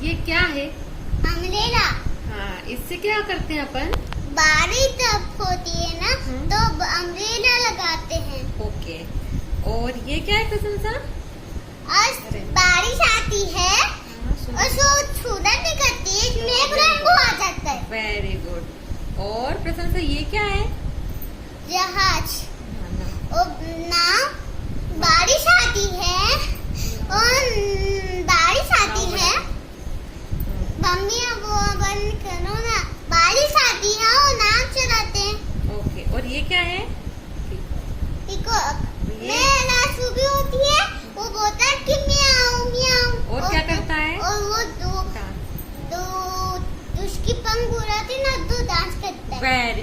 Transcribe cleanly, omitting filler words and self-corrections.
ये क्या है? अम्ब्रेला। हाँ, इससे क्या करते हैं अपन? बारिश जब होती है ना तो अम्ब्रेला लगाते हैं। ओके। और ये क्या है प्रशंसा? और बारिश आती है और सूरज निकलती है, इसमें रेनबो आ जाता है। Very good. और प्रशंसा ये क्या है? जहाज और नाव। बारिश आती है और बारिश आती है। मम्मी अब वो बंद करो ना। बारिश आती है और नाव चलाते हैं। ओके। और ये क्या है? पीकॉक। मैं रात सुबह होती है, वो बोलता है कि म्याऊं म्याऊं। और क्या करता है? और वो दो उसकी पंख उड़ाती ना तो डांस करता है। वेरी